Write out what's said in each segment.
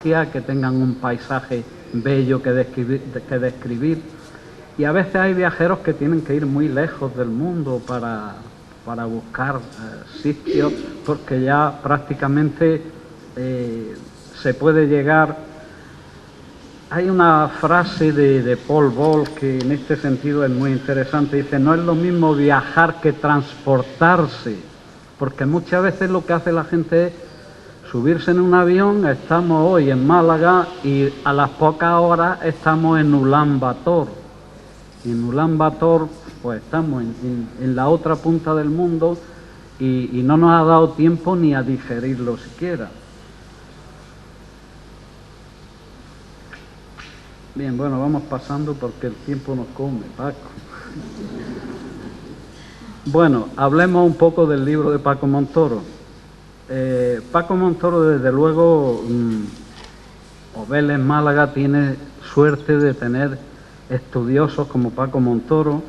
que tengan un paisaje bello que describir. Y a veces hay viajeros que tienen que ir muy lejos del mundo para buscar sitios, porque ya prácticamente se puede llegar. Hay una frase de Paul Bol que en este sentido es muy interesante. Dice, no es lo mismo viajar que transportarse, porque muchas veces lo que hace la gente es subirse en un avión. Estamos hoy en Málaga y a las pocas horas estamos en Ulan Bator. Y en Ulan Bator pues estamos en la otra punta del mundo y no nos ha dado tiempo ni a digerirlo siquiera. Bien, bueno, vamos pasando porque el tiempo nos come, Paco. Bueno, hablemos un poco del libro de Paco Montoro. Paco Montoro, desde luego, Vélez Málaga tiene suerte de tener estudiosos como Paco Montoro,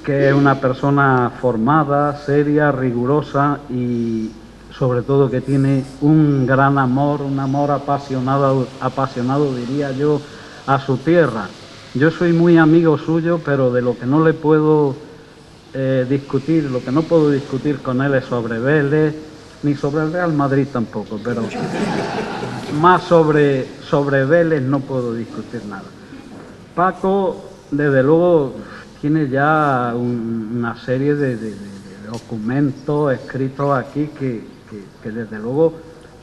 que es una persona formada, seria, rigurosa y sobre todo que tiene un gran amor, un amor apasionado diría yo, a su tierra. Yo soy muy amigo suyo, pero de lo que no le puedo discutir, lo que no puedo discutir con él es sobre Vélez, ni sobre el Real Madrid tampoco, pero más sobre Vélez no puedo discutir nada. Paco, desde luego, tiene ya una serie de documentos escritos aquí que desde luego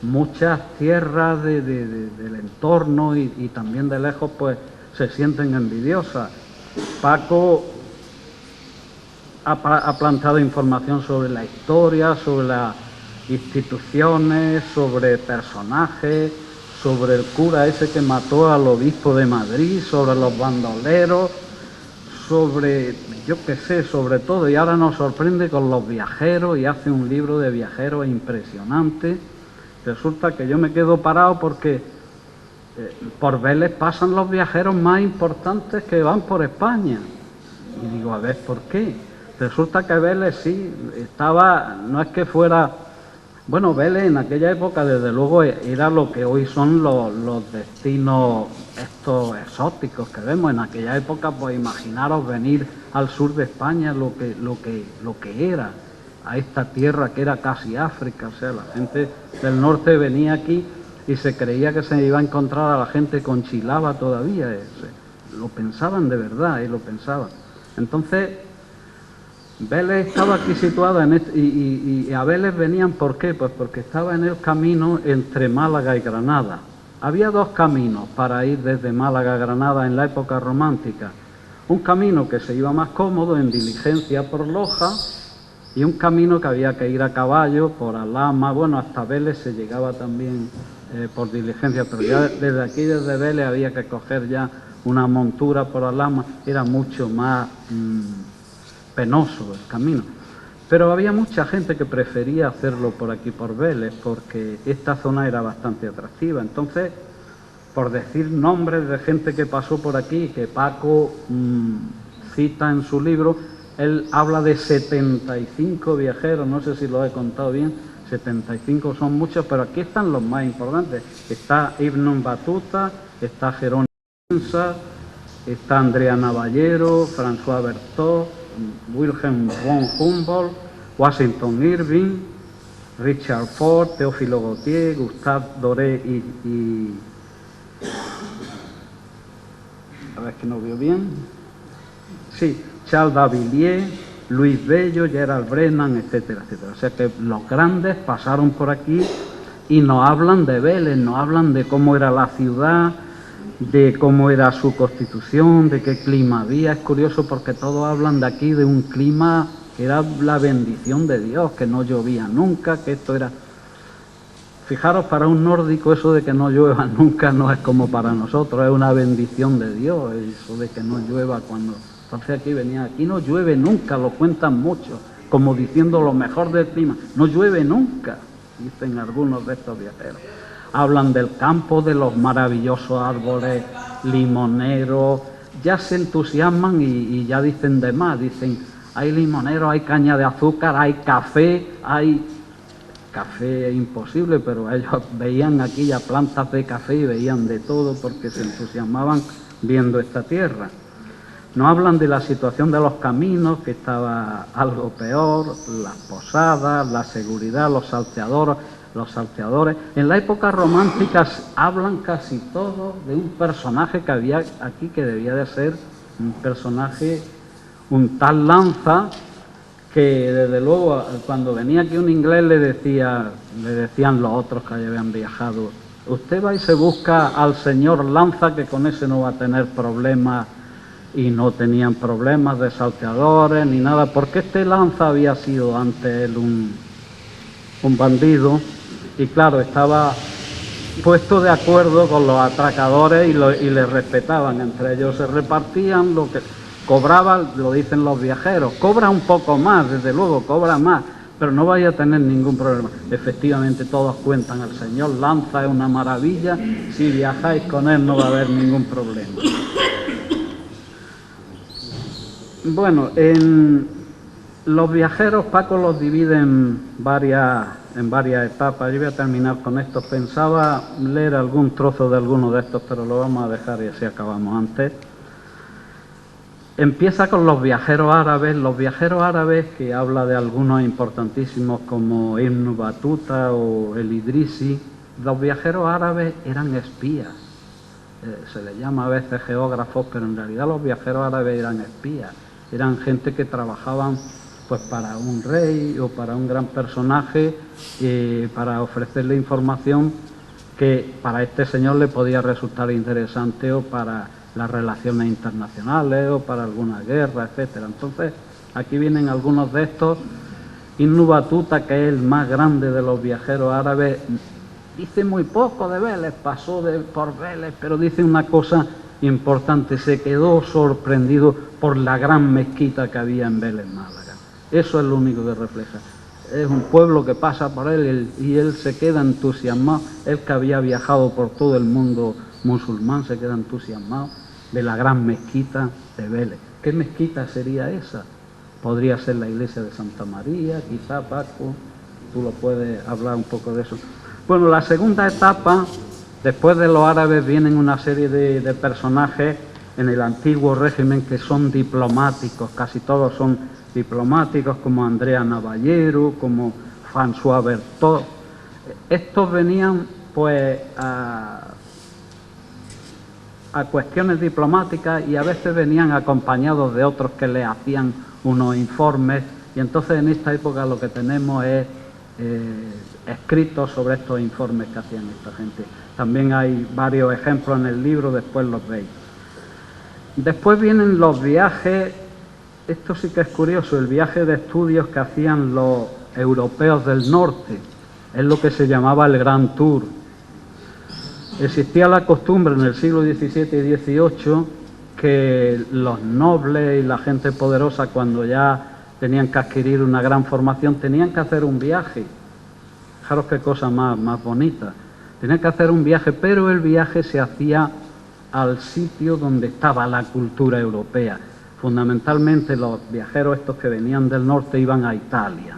muchas tierras del entorno y también de lejos pues se sienten envidiosas. Paco ha plantado información sobre la historia, sobre las instituciones, sobre personajes, sobre el cura ese que mató al obispo de Madrid, sobre los bandoleros, sobre, yo qué sé, sobre todo. Y ahora nos sorprende con los viajeros y hace un libro de viajeros impresionante. Resulta que yo me quedo parado porque por Vélez pasan los viajeros más importantes que van por España. Y digo, a ver, ¿por qué? Resulta que Vélez sí estaba, no es que fuera, bueno, Vélez en aquella época desde luego era lo que hoy son los destinos estos exóticos que vemos. En aquella época, pues imaginaros venir al sur de España lo que era, a esta tierra que era casi África. O sea, la gente del norte venía aquí y se creía que se iba a encontrar a la gente con chilaba todavía. Lo pensaban de verdad y lo pensaban. Entonces, Vélez estaba aquí situada y a Vélez venían, ¿por qué? Pues porque estaba en el camino entre Málaga y Granada. Había dos caminos para ir desde Málaga a Granada en la época romántica. Un camino que se iba más cómodo en diligencia por Loja y un camino que había que ir a caballo por Alhama. Bueno, hasta Vélez se llegaba también por diligencia, pero ya desde aquí, desde Vélez, había que coger ya una montura por Alhama. Era mucho más penoso el camino, pero había mucha gente que prefería hacerlo por aquí, por Vélez, porque esta zona era bastante atractiva. Entonces, por decir nombres de gente que pasó por aquí, que Paco cita en su libro, él habla de 75 viajeros, no sé si lo he contado bien, 75 son muchos, pero aquí están los más importantes. Está Ibn Battuta, está Jerónimo Mensa, está Andrea Navallero, François Berthaud, Wilhelm von Humboldt, Washington Irving, Richard Ford, Teófilo Gautier, Gustave Doré y a ver que no veo bien. Sí, Charles Bavilliers, Luis Bello, Gerald Brennan, etcétera, etcétera. O sea que los grandes pasaron por aquí y nos hablan de Vélez, nos hablan de cómo era la ciudad, de cómo era su constitución, de qué clima había. Es curioso porque todos hablan de aquí de un clima que era la bendición de Dios, que no llovía nunca, que esto era... Fijaros, para un nórdico eso de que no llueva nunca no es como para nosotros, es una bendición de Dios, eso de que no llueva cuando... Entonces aquí no llueve nunca, lo cuentan mucho, como diciendo lo mejor del clima, no llueve nunca, dicen algunos de estos viajeros. Hablan del campo, de los maravillosos árboles limoneros, ya se entusiasman y ya dicen de más, dicen, hay limoneros, hay caña de azúcar, hay café, hay café es imposible, pero ellos veían aquellas plantas de café y veían de todo porque se entusiasmaban viendo esta tierra. Nos hablan de la situación de los caminos, que estaba algo peor, las posadas, la seguridad, los salteadores. En la época romántica hablan casi todos de un personaje que había aquí que debía de ser un personaje, un tal Lanza, que desde luego cuando venía aquí un inglés le decían los otros que habían viajado: usted va y se busca al señor Lanza, que con ese no va a tener problemas. Y no tenían problemas de salteadores ni nada, porque este Lanza había sido antes él un bandido, y claro, estaba puesto de acuerdo con los atracadores y le respetaban. Entre ellos se repartían lo que cobraban, lo dicen los viajeros: cobra un poco más, desde luego, cobra más, pero no vaya a tener ningún problema. Efectivamente, todos cuentan: el señor Lanza es una maravilla, si viajáis con él no va a haber ningún problema. Bueno, los viajeros Paco los divide en varias etapas. Yo voy a terminar con esto. Pensaba leer algún trozo de alguno de estos, pero lo vamos a dejar y así acabamos antes. Empieza con los viajeros árabes. Los viajeros árabes, que habla de algunos importantísimos como Ibn Battuta o el Idrisi. Los viajeros árabes eran espías. Se les llama a veces geógrafos, pero en realidad los viajeros árabes eran espías. Eran gente que trabajaban pues para un rey o para un gran personaje, para ofrecerle información que para este señor le podía resultar interesante, o para las relaciones internacionales o para alguna guerra, etcétera. Entonces, aquí vienen algunos de estos. Ibn Battuta, que es el más grande de los viajeros árabes, dice muy poco de Vélez, pasó por Vélez, pero dice una cosa importante: se quedó sorprendido por la gran mezquita que había en Vélez, Málaga. Eso es lo único que refleja. Es un pueblo que pasa por él y él se queda entusiasmado. Él, que había viajado por todo el mundo musulmán, se queda entusiasmado de la gran mezquita de Vélez. ¿Qué mezquita sería esa? Podría ser la iglesia de Santa María, quizá. Paco, tú lo puedes hablar un poco de eso. Bueno, la segunda etapa, después de los árabes, vienen una serie de personajes en el antiguo régimen que son diplomáticos, casi todos son diplomáticos, como Andrea Navallero, como François Berthaud. Estos venían pues a cuestiones diplomáticas, y a veces venían acompañados de otros que les hacían unos informes, y entonces en esta época lo que tenemos es escritos sobre estos informes que hacían esta gente. También hay varios ejemplos en el libro, después los veis. Después vienen los viajes. Esto sí que es curioso: el viaje de estudios que hacían los europeos del norte. Es lo que se llamaba el Gran Tour. Existía la costumbre en el siglo XVII y XVIII que los nobles y la gente poderosa, cuando ya tenían que adquirir una gran formación, tenían que hacer un viaje. Fijaros qué cosa más bonita. Tenían que hacer un viaje, pero el viaje se hacía al sitio donde estaba la cultura europea. Fundamentalmente los viajeros estos que venían del norte iban a Italia,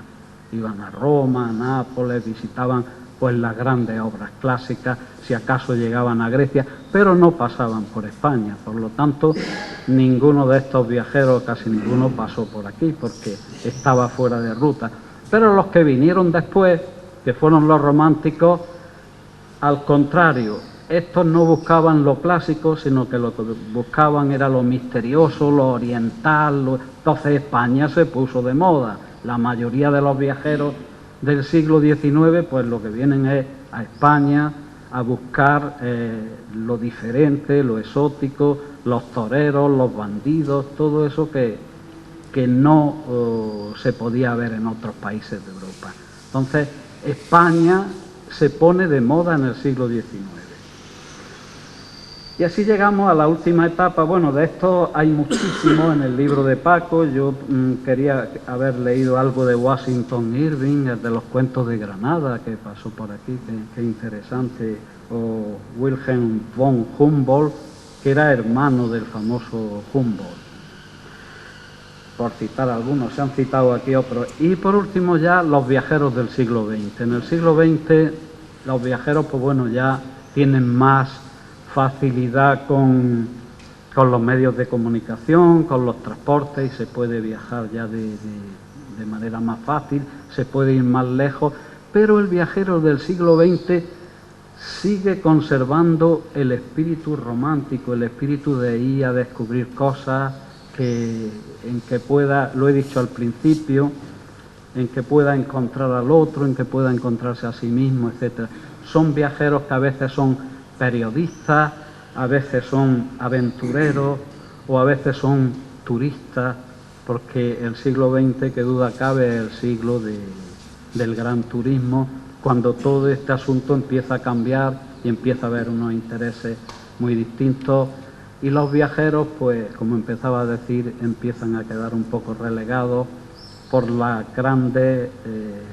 iban a Roma, a Nápoles, visitaban pues las grandes obras clásicas, si acaso llegaban a Grecia, pero no pasaban por España. Por lo tanto, ninguno de estos viajeros, casi ninguno, pasó por aquí porque estaba fuera de ruta. Pero los que vinieron después, que fueron los románticos, al contrario, estos no buscaban lo clásico, sino que lo que buscaban era lo misterioso, lo oriental. Entonces España se puso de moda. La mayoría de los viajeros del siglo XIX, pues lo que vienen es a España a buscar lo diferente, lo exótico, los toreros, los bandidos, todo eso que no se podía ver en otros países de Europa. Entonces España se pone de moda en el siglo XIX. Y así llegamos a la última etapa. Bueno, de esto hay muchísimo en el libro de Paco. Yo quería haber leído algo de Washington Irving, el de los cuentos de Granada, que pasó por aquí, que interesante, o Wilhelm von Humboldt, que era hermano del famoso Humboldt. por citar algunos, se han citado aquí otros. Y por último ya los viajeros del siglo XX. En el siglo XX los viajeros, pues bueno, ya tienen más facilidad con los medios de comunicación, con los transportes, y se puede viajar ya de manera más fácil, se puede ir más lejos, pero el viajero del siglo XX sigue conservando el espíritu romántico, el espíritu de ir a descubrir cosas en que pueda, lo he dicho al principio, en que pueda encontrar al otro, en que pueda encontrarse a sí mismo, etc. Son viajeros que a veces son periodistas, a veces son aventureros o a veces son turistas, porque el siglo XX, que duda cabe, es el siglo del gran turismo, cuando todo este asunto empieza a cambiar y empieza a haber unos intereses muy distintos, y los viajeros, pues como empezaba a decir, empiezan a quedar un poco relegados por las grandes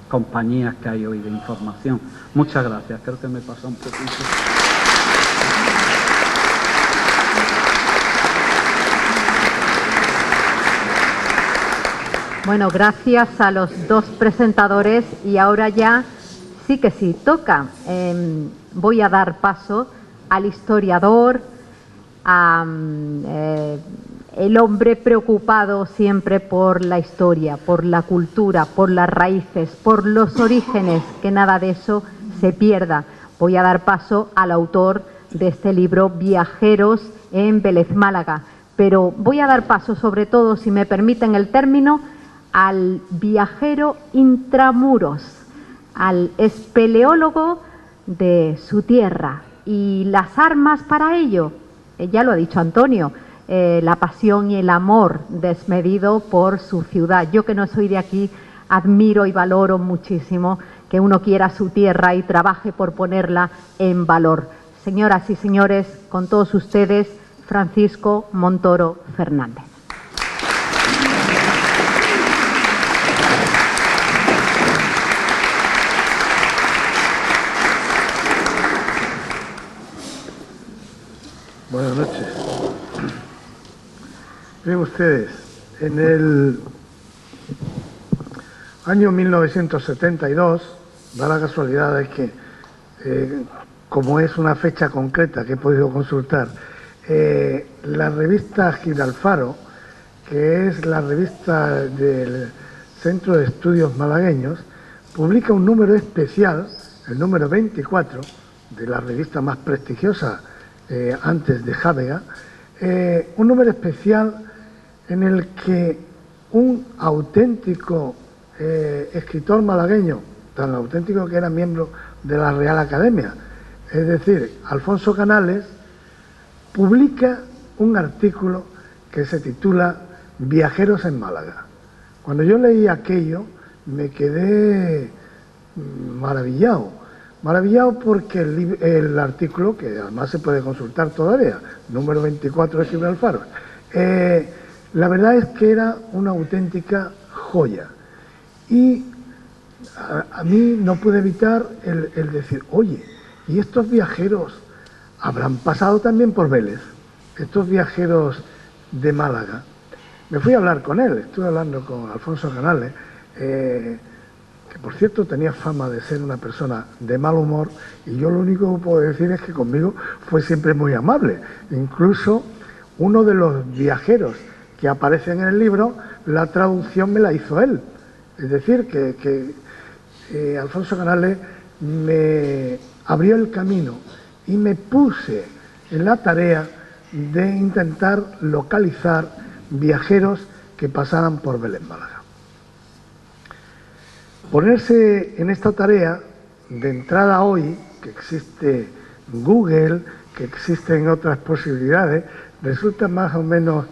compañías que hay hoy de información. Muchas gracias, creo que me pasó un poquito. Bueno, gracias a los dos presentadores, y ahora ya sí que sí, toca. Voy a dar paso al historiador, el hombre preocupado siempre por la historia, por la cultura, por las raíces, por los orígenes, que nada de eso se pierda. Voy a dar paso al autor de este libro, Viajeros en Vélez Málaga, pero voy a dar paso sobre todo, si me permiten el término, al viajero intramuros, al espeleólogo de su tierra, y las armas para ello, ya lo ha dicho Antonio, la pasión y el amor desmedido por su ciudad. Yo, que no soy de aquí, admiro y valoro muchísimo que uno quiera su tierra y trabaje por ponerla en valor. Señoras y señores, con todos ustedes, Francisco Montoro Fernández. Buenas noches. Miren ustedes, en el año 1972, da la casualidad de que, como es una fecha concreta que he podido consultar, la revista Gibralfaro, que es la revista del Centro de Estudios Malagueños, publica un número especial, el número 24, de la revista más prestigiosa antes de Jábega, un número especial en el que un auténtico escritor malagueño, tan auténtico que era miembro de la Real Academia, es decir, Alfonso Canales, publica un artículo que se titula Viajeros en Málaga. Cuando yo leí aquello me quedé maravillado porque el artículo, que además se puede consultar todavía, número 24 de Gibralfaro, la verdad es que era una auténtica joya. Y a mí no pude evitar el decir, oye, ¿y estos viajeros habrán pasado también por Vélez? Estos viajeros de Málaga. Me fui a hablar con él, estuve hablando con Alfonso Canales, que por cierto tenía fama de ser una persona de mal humor, y yo lo único que puedo decir es que conmigo fue siempre muy amable. Incluso uno de los viajeros que aparecen en el libro, la traducción me la hizo él. Es decir, que Alfonso Canales me abrió el camino y me puse en la tarea de intentar localizar viajeros que pasaran por Vélez Málaga. Ponerse en esta tarea de entrada hoy, que existe Google, que existen otras posibilidades, resulta más o menos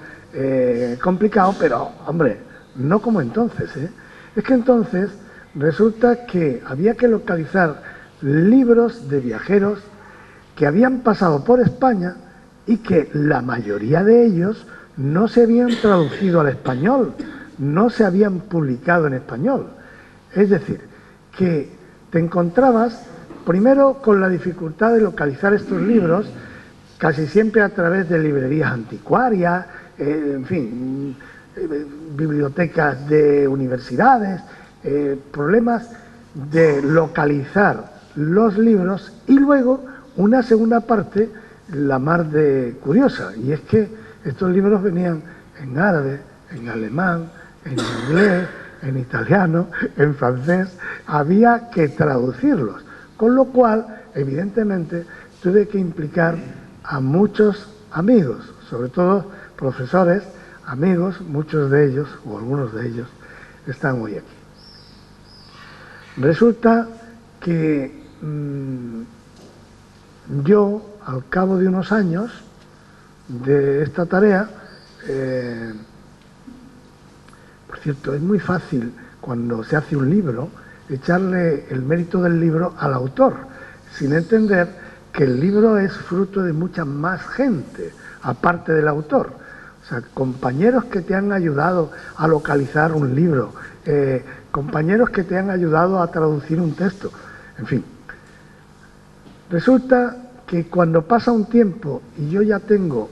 complicado, pero, hombre, no como entonces, ¿eh? Es que entonces resulta que había que localizar libros de viajeros que habían pasado por España y que la mayoría de ellos no se habían traducido al español, no se habían publicado en español. Es decir, que te encontrabas primero con la dificultad de localizar estos libros, casi siempre a través de librerías anticuarias, en fin, bibliotecas de universidades, problemas de localizar los libros, y luego una segunda parte, la mar de curiosa, y es que estos libros venían en árabe, en alemán, en inglés, en italiano, en francés, había que traducirlos, con lo cual, evidentemente, tuve que implicar a muchos amigos, sobre todo profesores, amigos, muchos de ellos, o algunos de ellos, están hoy aquí. Resulta que yo, al cabo de unos años de esta tarea, por cierto, es muy fácil cuando se hace un libro echarle el mérito del libro al autor, sin entender que el libro es fruto de mucha más gente, aparte del autor. O sea, compañeros que te han ayudado a localizar un libro, compañeros que te han ayudado a traducir un texto, en fin. Resulta que cuando pasa un tiempo y yo ya tengo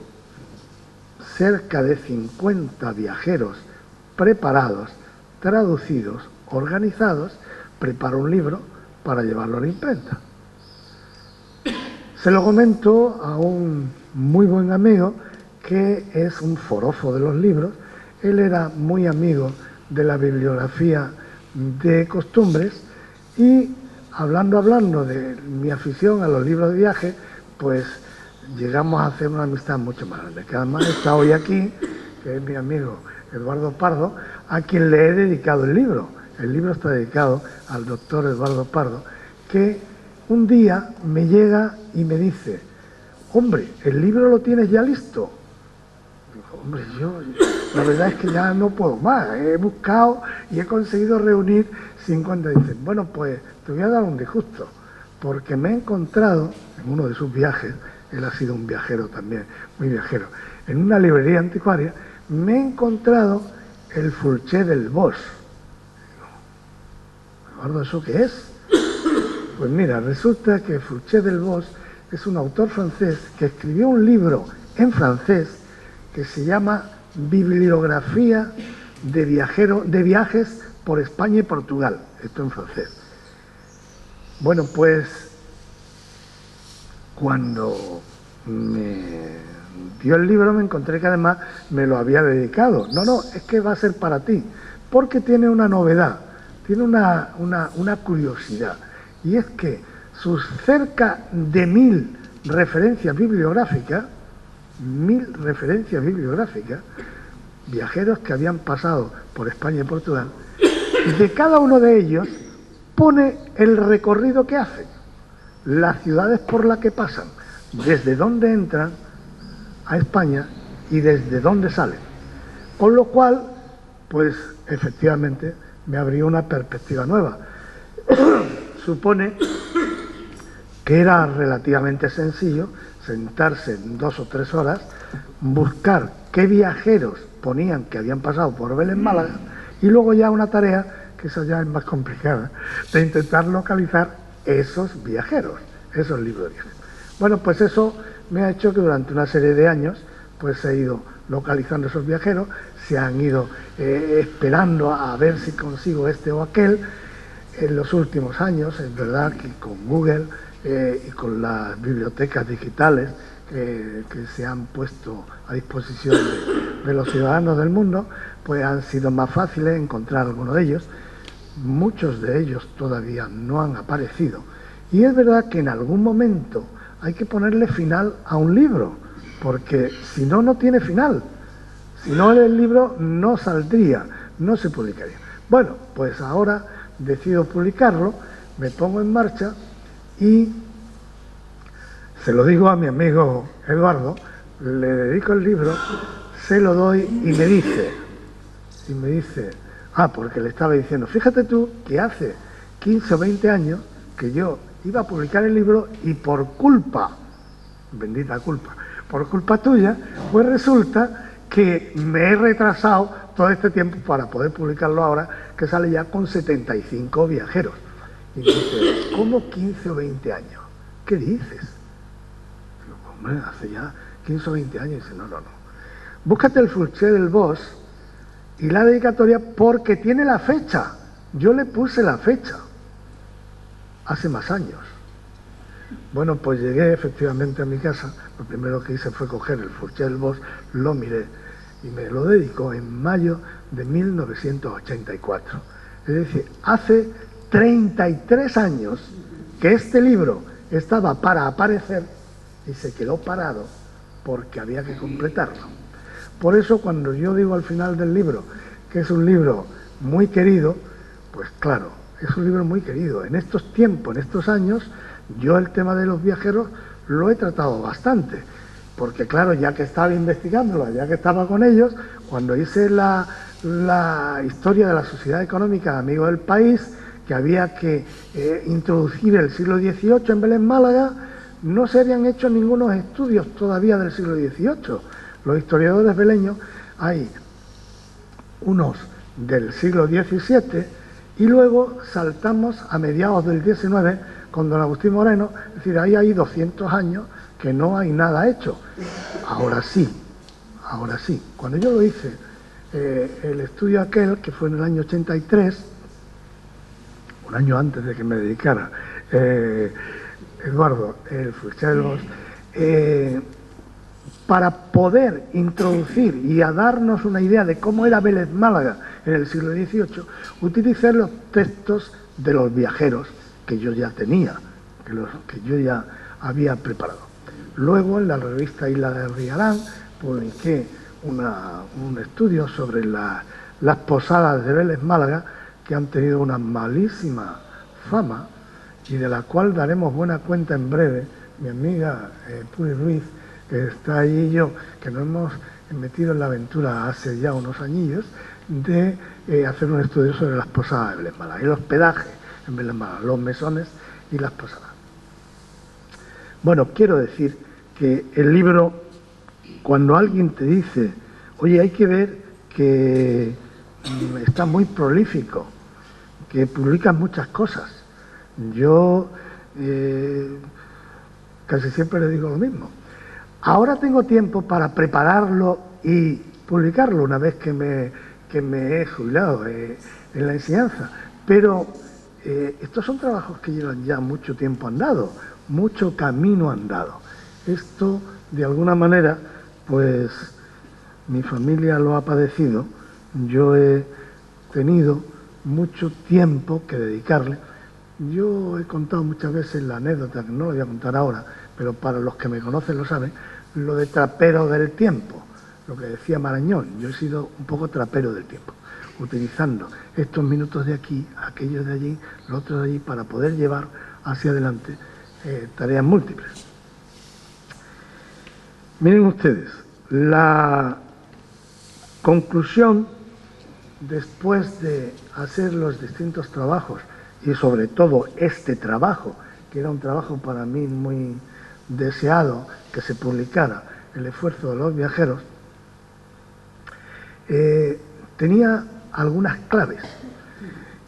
cerca de 50 viajeros preparados, traducidos, organizados, preparo un libro para llevarlo a la imprenta. Se lo comento a un muy buen amigo que es un forofo de los libros. Él era muy amigo de la bibliografía de costumbres y hablando de mi afición a los libros de viaje, pues llegamos a hacer una amistad mucho más grande, que además está hoy aquí, que es mi amigo Eduardo Pardo, a quien le he dedicado el libro. El libro está dedicado al doctor Eduardo Pardo, que un día me llega y me dice: hombre, ¿el libro lo tienes ya listo? Digo, hombre, yo la verdad es que ya no puedo más, he buscado y he conseguido reunir 50. Dicen, bueno, pues te voy a dar un disgusto, porque me he encontrado en uno de sus viajes, él ha sido un viajero también, muy viajero, en una librería anticuaria, me he encontrado el Fulché del Bosch. Digo, Eduardo, ¿eso qué es? Pues mira, resulta que Fulché del Bosch es un autor francés que escribió un libro en francés que se llama Bibliografía de viajes por España y Portugal. Esto en francés. Bueno, pues cuando me dio el libro me encontré que además me lo había dedicado. No, es que va a ser para ti, porque tiene una novedad, tiene una curiosidad, y es que sus cerca de 1000 referencias bibliográficas, viajeros que habían pasado por España y Portugal, de cada uno de ellos pone el recorrido que hacen, las ciudades por las que pasan, desde dónde entran a España y desde dónde salen. Con lo cual, pues efectivamente me abrió una perspectiva nueva. Supone que era relativamente sencillo sentarse en 2 o 3 horas, buscar qué viajeros ponían que habían pasado por Belén Málaga, y luego ya una tarea, que esa ya es más complicada, de intentar localizar esos viajeros, esos libros de viajes. Bueno, pues eso me ha hecho que durante una serie de años pues he ido localizando esos viajeros, se han ido esperando a ver si consigo este o aquel. En los últimos años, es verdad que con Google y con las bibliotecas digitales que se han puesto a disposición de los ciudadanos del mundo, pues han sido más fáciles encontrar algunos de ellos. Muchos de ellos todavía no han aparecido. Y es verdad que en algún momento hay que ponerle final a un libro, porque si no, no tiene final. Si no, el libro no saldría, no se publicaría. Bueno, pues ahora decido publicarlo, me pongo en marcha y se lo digo a mi amigo Eduardo, le dedico el libro, se lo doy y me dice, porque le estaba diciendo, fíjate tú que hace 15 o 20 años que yo iba a publicar el libro y por culpa, bendita culpa, por culpa tuya, pues resulta que me he retrasado todo este tiempo para poder publicarlo ahora, que sale ya con 75 viajeros. Y me dice, ¿cómo 15 o 20 años? ¿Qué dices? Digo, hombre, hace ya 15 o 20 años. Y dice, no. Búscate el Fulché del Bosch Y la dedicatoria porque tiene la fecha. Yo le puse la fecha. Hace más años. Bueno, pues llegué efectivamente a mi casa. Lo primero que hice fue coger el Furcher Bosch, lo miré y me lo dedicó en mayo de 1984. Es decir, hace 33 años que este libro estaba para aparecer y se quedó parado porque había que completarlo. Por eso cuando yo digo al final del libro que es un libro muy querido, pues claro, es un libro muy querido. En estos tiempos, en estos años, yo el tema de los viajeros lo he tratado bastante, porque claro, ya que estaba investigándolo, ya que estaba con ellos, cuando hice la historia de la Sociedad Económica de Amigos del País, que había que introducir el siglo XVIII en Vélez Málaga, no se habían hecho ningunos estudios todavía del siglo XVIII. Los historiadores veleños hay unos del siglo XVII y luego saltamos a mediados del XIX con don Agustín Moreno, es decir, ahí hay 200 años que no hay nada hecho. Ahora sí. Cuando yo lo hice, el estudio aquel, que fue en el año 83, un año antes de que me dedicara, Eduardo, el Fruchelos, para poder introducir y a darnos una idea de cómo era Vélez Málaga en el siglo XVIII, utilicé los textos de los viajeros que yo ya tenía, que yo ya había preparado. Luego, en la revista Isla de Rialán, publiqué un estudio sobre las posadas de Vélez Málaga, que han tenido una malísima fama y de la cual daremos buena cuenta en breve. Mi amiga Puri Ruiz, que está allí, y yo, que nos hemos metido en la aventura hace ya unos añillos de hacer un estudio sobre las posadas de Vélez Málaga, el hospedaje en Vélez Málaga, los mesones y las posadas. Bueno, quiero decir que el libro, cuando alguien te dice, oye, hay que ver que está muy prolífico, que publicas muchas cosas, yo casi siempre le digo lo mismo. Ahora tengo tiempo para prepararlo y publicarlo una vez que me he jubilado en la enseñanza, pero estos son trabajos que llevan ya mucho tiempo andado, mucho camino andado. Esto, de alguna manera, pues mi familia lo ha padecido, yo he tenido mucho tiempo que dedicarle. Yo he contado muchas veces la anécdota, que no lo voy a contar ahora, pero para los que me conocen lo saben, lo de trapero del tiempo, lo que decía Marañón. Yo he sido un poco trapero del tiempo, utilizando estos minutos de aquí, aquellos de allí, los otros de allí, para poder llevar hacia adelante tareas múltiples. Miren ustedes, la conclusión, después de hacer los distintos trabajos, y sobre todo este trabajo, que era un trabajo para mí muy deseado, que se publicara, el esfuerzo de los viajeros, tenía algunas claves.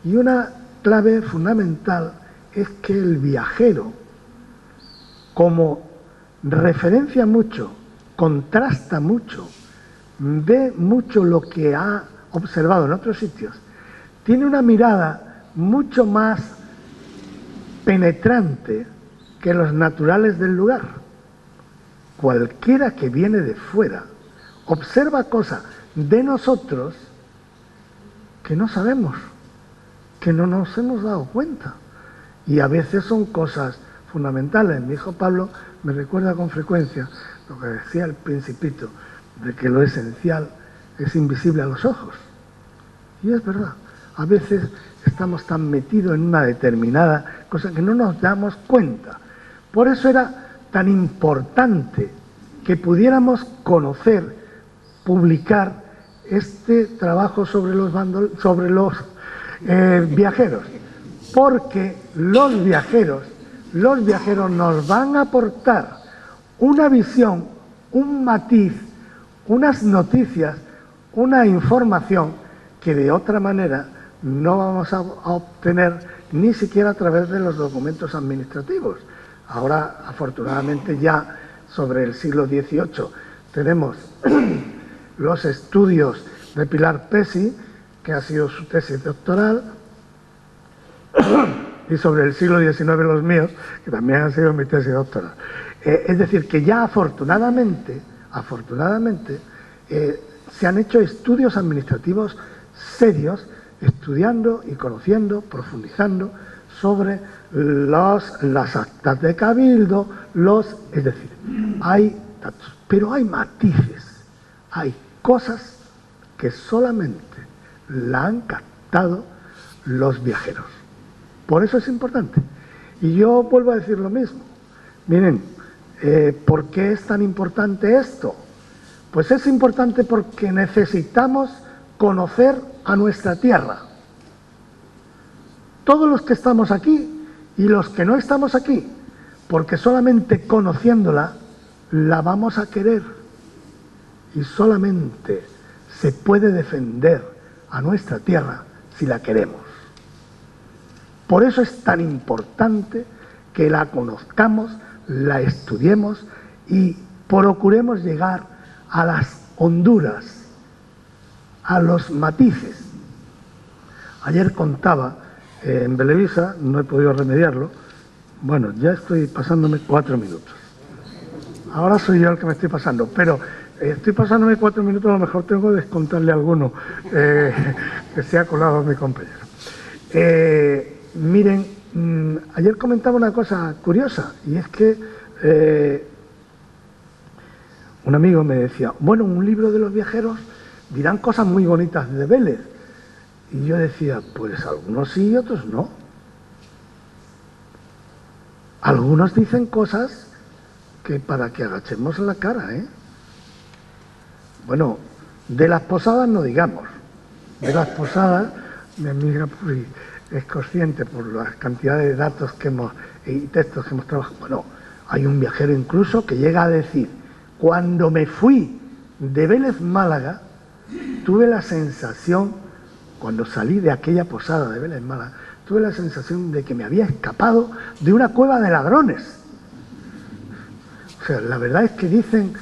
Y una clave fundamental es que el viajero, como referencia mucho, contrasta mucho, ve mucho lo que ha observado en otros sitios, tiene una mirada mucho más penetrante que los naturales del lugar. Cualquiera que viene de fuera observa cosas de nosotros que no sabemos, que no nos hemos dado cuenta, y a veces son cosas fundamentales. Mi hijo Pablo me recuerda con frecuencia lo que decía el Principito, de que lo esencial es invisible a los ojos. Y es verdad, a veces estamos tan metidos en una determinada cosa que no nos damos cuenta. Por eso era tan importante que pudiéramos conocer, publicar este trabajo sobre los viajeros, porque los viajeros nos van a aportar una visión, un matiz, unas noticias, una información que de otra manera no vamos a obtener ni siquiera a través de los documentos administrativos. Ahora, afortunadamente, ya sobre el siglo XVIII tenemos los estudios de Pilar Pesci, que ha sido su tesis doctoral, y sobre el siglo XIX los míos, que también han sido mi tesis doctoral. Es decir, que ya afortunadamente, se han hecho estudios administrativos serios, estudiando y conociendo, profundizando sobre las actas de cabildo, es decir, hay datos, pero hay matices, hay cosas que solamente la han captado los viajeros. Por eso es importante. Y yo vuelvo a decir lo mismo. Miren, ¿por qué es tan importante esto? Pues es importante porque necesitamos conocer a nuestra tierra. Todos los que estamos aquí y los que no estamos aquí, porque solamente conociéndola la vamos a querer y solamente se puede defender a nuestra tierra si la queremos. Por eso es tan importante que la conozcamos, la estudiemos y procuremos llegar a las honduras, a los matices. Ayer contaba en Belevisa, no he podido remediarlo, bueno, ya estoy pasándome 4 minutos. Ahora soy yo el que me estoy pasando, pero estoy pasándome 4 minutos, a lo mejor tengo que descontarle a alguno que se ha colado mi compañero. Miren, ayer comentaba una cosa curiosa, y es que un amigo me decía, bueno, un libro de los viajeros dirán cosas muy bonitas de Vélez. Y yo decía, pues algunos sí y otros no. Algunos dicen cosas que para que agachemos la cara, ¿eh? Bueno, de las posadas no digamos. De las posadas, mi amiga pues, es consciente por la cantidad de datos y textos que hemos trabajado. Bueno, hay un viajero incluso que llega a decir, cuando me fui de Vélez Málaga, tuve la sensación, cuando salí de aquella posada de Vélez Málaga, tuve la sensación de que me había escapado de una cueva de ladrones. O sea, la verdad es que dicen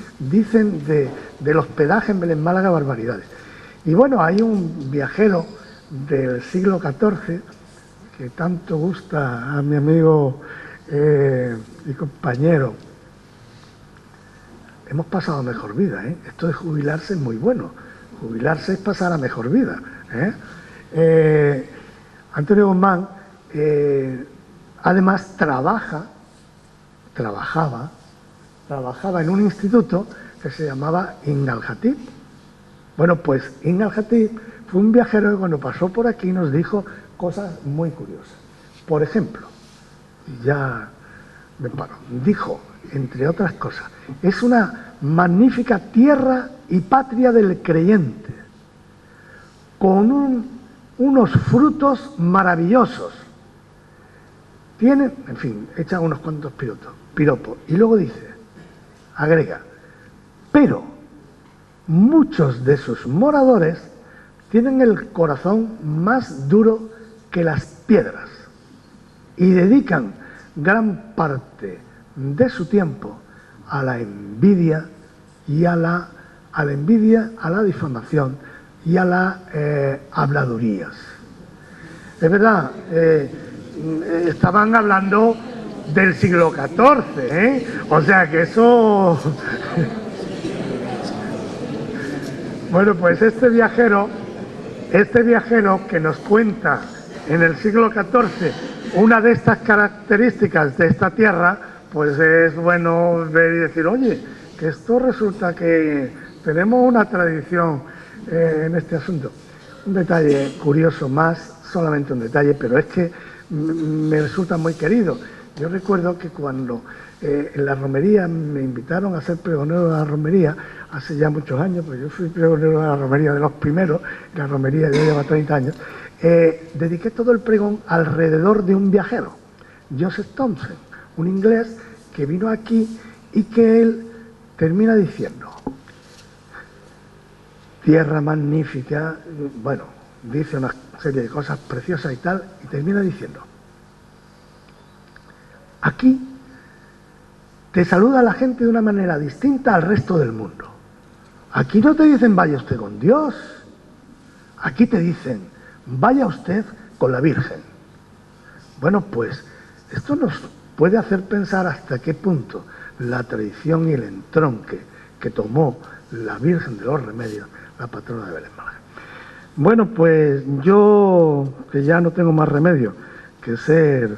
del hospedaje en Vélez Málaga barbaridades. Y bueno, hay un viajero del siglo XIV que tanto gusta a mi amigo y compañero. Hemos pasado a mejor vida, ¿eh? Esto de jubilarse es muy bueno. Jubilarse es pasar a mejor vida, ¿eh? Antonio Guzmán, además, trabajaba en un instituto que se llamaba Ibn al-Jatib. Bueno, pues Ibn al-Jatib fue un viajero que cuando pasó por aquí nos dijo cosas muy curiosas. Por ejemplo, ya me paro, dijo, entre otras cosas, es una magnífica tierra y patria del creyente, con unos frutos maravillosos. Tienen, en fin, echan unos cuantos piropos. Y luego dice, agrega, pero muchos de sus moradores tienen el corazón más duro que las piedras y dedican gran parte de su tiempo a la envidia y a la difamación y a las habladurías. Es verdad, estaban hablando del siglo XIV, ¿eh? O sea que eso... Bueno, pues este viajero que nos cuenta en el siglo XIV una de estas características de esta tierra, pues es bueno ver y decir, oye, que esto resulta que tenemos una tradición en este asunto. Un detalle curioso más, solamente un detalle, pero es que me resulta muy querido. Yo recuerdo que cuando en la romería me invitaron a ser pregonero de la romería, hace ya muchos años, pues yo fui pregonero de la romería de los primeros, la romería ya lleva 30 años, dediqué todo el pregón alrededor de un viajero, Joseph Thompson, un inglés que vino aquí y que él termina diciendo, tierra magnífica, bueno, dice una serie de cosas preciosas y tal, y termina diciendo, aquí te saluda la gente de una manera distinta al resto del mundo. Aquí no te dicen vaya usted con Dios, Aquí te dicen, vaya usted con la Virgen. Bueno, pues esto nos puede hacer pensar hasta qué punto la tradición y el entronque que tomó la Virgen de los Remedios, la patrona de Belén Málaga. Bueno, pues yo, que ya no tengo más remedio que ser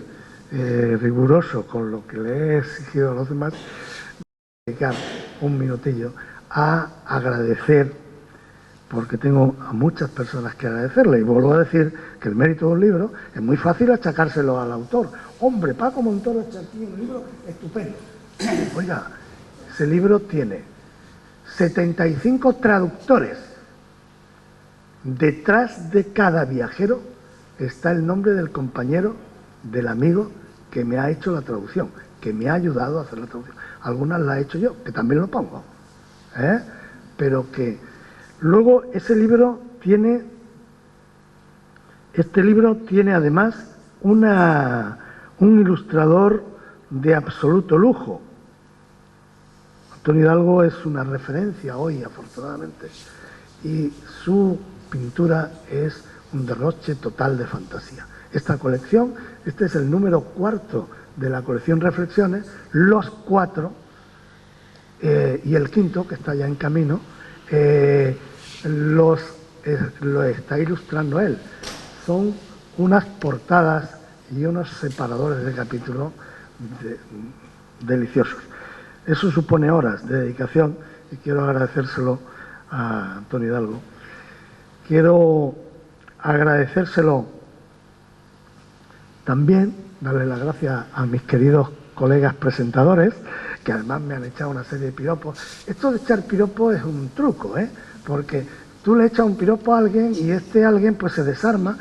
riguroso con lo que le he exigido a los demás, dedicar un minutillo a agradecer, porque tengo a muchas personas que agradecerle, y vuelvo a decir que el mérito de un libro es muy fácil achacárselo al autor. Hombre, Paco Montoro está aquí un libro estupendo. Oiga, ese libro tiene 75 traductores. Detrás de cada viajero está el nombre del compañero, del amigo que me ha hecho la traducción, que me ha ayudado a hacer la traducción. Algunas las he hecho yo, que también lo pongo, pero que luego este libro tiene además un ilustrador de absoluto lujo. Antonio Hidalgo es una referencia hoy, afortunadamente, y su pintura es un derroche total de fantasía. Esta colección, este es el número 4 de la colección Reflexiones, los 4 y el 5, que está ya en camino, lo está ilustrando él. Son unas portadas y unos separadores de capítulo deliciosos. Eso supone horas de dedicación y quiero agradecérselo a Antonio Hidalgo. Quiero agradecérselo también, darle las gracias a mis queridos colegas presentadores, que además me han echado una serie de piropos. Esto de echar piropos es un truco, porque tú le echas un piropo a alguien y este alguien pues se desarma,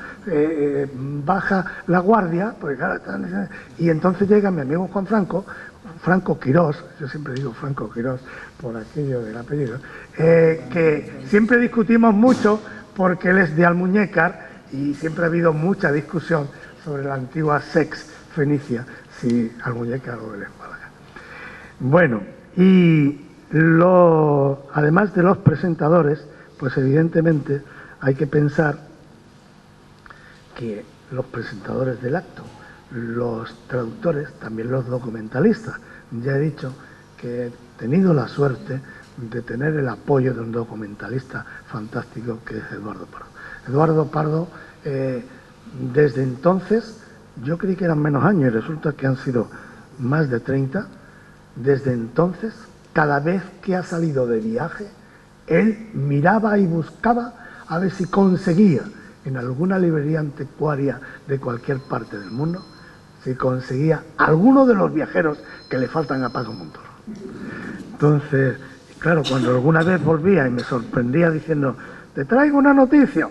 baja la guardia, porque claro, y entonces llega mi amigo Juan Franco Quirós, yo siempre digo Franco Quirós por aquello del apellido, que siempre discutimos mucho porque él es de Almuñécar y siempre ha habido mucha discusión sobre la antigua Sex Fenicia, si Almuñécar o Belén Málaga. Bueno, y además de los presentadores, pues evidentemente hay que pensar que los presentadores del acto, los traductores, también los documentalistas. Ya he dicho que he tenido la suerte de tener el apoyo de un documentalista fantástico que es Eduardo Pardo. Eduardo Pardo, desde entonces, yo creí que eran menos años y resulta que han sido más de 30. Desde entonces, cada vez que ha salido de viaje, él miraba y buscaba a ver si conseguía en alguna librería anticuaria de cualquier parte del mundo, si conseguía alguno de los viajeros que le faltan a Paco Montoro. Entonces, claro, cuando alguna vez volvía y me sorprendía diciendo, te traigo una noticia,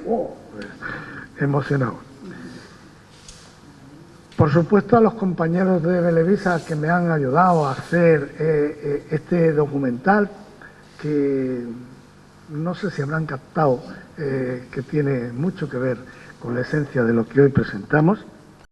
emocionado. Por supuesto, a los compañeros de Belevisa que me han ayudado a hacer este documental, que no sé si habrán captado que tiene mucho que ver con la esencia de lo que hoy presentamos.